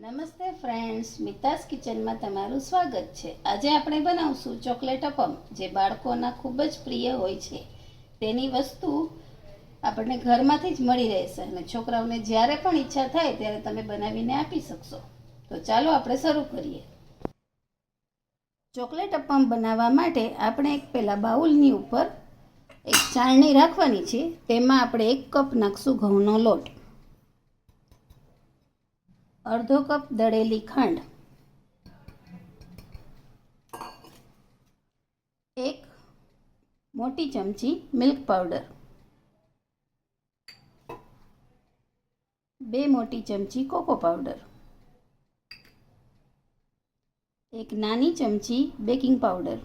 નમસ્તે ફ્રેન્ડ્સ, મિતાસ કિચનમાં તમારું સ્વાગત છે। આજે આપણે બનાવશું ચોકલેટ અપમ, જે બાળકોના ખૂબ જ પ્રિય હોય છે। તેની વસ્તુ આપણને ઘરમાંથી જ મળી રહેશે અને છોકરાઓને જ્યારે પણ ઈચ્છા થાય ત્યારે તમે બનાવીને આપી શકશો। તો ચાલો આપણે શરૂ કરીએ। ચોકલેટ અપમ બનાવવા માટે આપણે પહેલાં બાઉલની ઉપર એક ચાળણી રાખવાની છે। તેમાં આપણે 1 કપ નાખશું ઘઉંનો લોટ, અડધો કપ દળેલી ખાંડ, 1 મોટી ચમચી મિલ્ક પાવડર, 2 મોટી ચમચી કોકો પાવડર, 1 નાની ચમચી બેકિંગ પાવડર,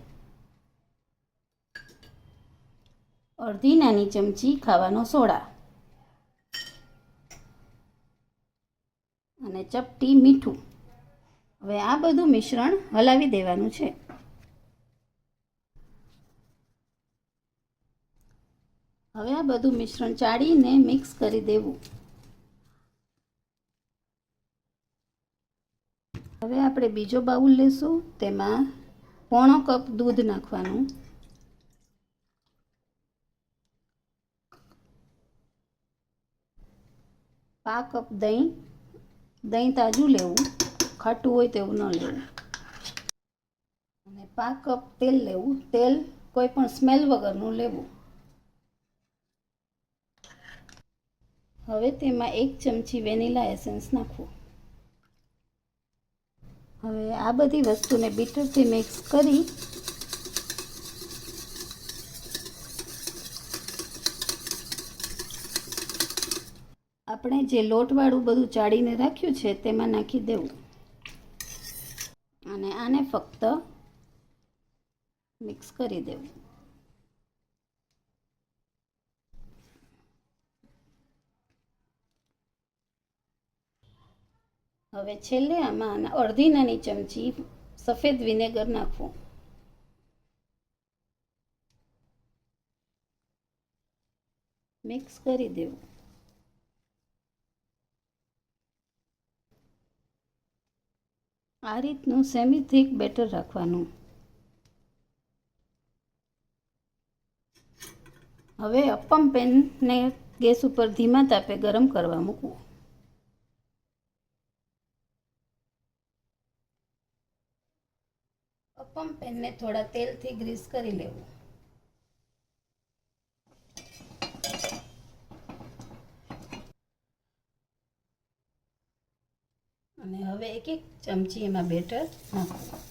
અડધી નાની ચમચી ખાવાનો સોડા અને ચપટી મીઠું। હવે આ બધું મિશ્રણ હલાવી દેવાનું છે। હવે આ બધું મિશ્રણ ચાળીને મિક્સ કરી દેવું। હવે આપણે બીજો બાઉલ લેશું, તેમાં પોણો કપ દૂધ નાખવાનું, પા કપ દહીં તાજું લેવું, ખાટું હોય તેવું ન લેવું, અને પા કપ તેલ લેવું, તેલ કોઈ પણ સ્મેલ વગરનું લેવું। હવે તેમાં 1 ચમચી વેનીલા એસેન્સ નાખવું। હવે આ બધી વસ્તુને બીટરથી મિક્સ કરી આપણે જે લોટવાળું બધું ચાળીને રાખ્યું છે તેમાં નાખી દેવું અને આને ફક્ત મિક્સ કરી દેવું। હવે છેલ્લે આમાં અડધી નાની ચમચી સફેદ વિનેગર નાખવું। મિક્સ કરી દેવું। આ રીતનું સેમી થીક બેટર રાખવાનું। હવે અપમ પેનને ગેસ ઉપર ધીમા તાપે ગરમ કરવા મૂકવું। અપમ પેનને થોડા તેલથી ગ્રીસ કરી લેવું અને હવે 1 ચમચી એમાં બેટર નાખવું।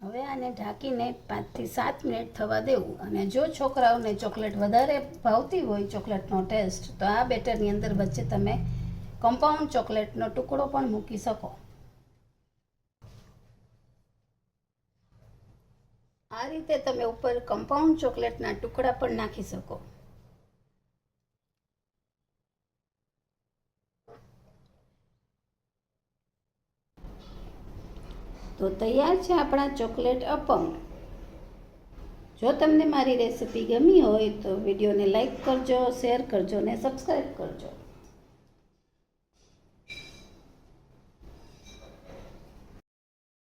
હવે આને ઢાંકીને 5 થી 7 મિનિટ થવા દેવું અને જો છોકરાઓને ચોકલેટ વધારે ભાવતી હોય, ચોકલેટનો ટેસ્ટ, તો આ બેટરની અંદર વચ્ચે તમે કમ્પાઉન્ડ ચોકલેટનો ટુકડો પણ મૂકી શકો। આ રીતે તમે ઉપર કમ્પાઉન્ડ ચોકલેટના ટુકડા પણ નાખી શકો। તો તૈયાર છે આપણા ચોકલેટ અપમ। જો તમને મારી રેસિપી ગમી હોય તો વિડીયોને લાઈક કરજો, શેર કરજો અને સબસ્ક્રાઈબ કરજો।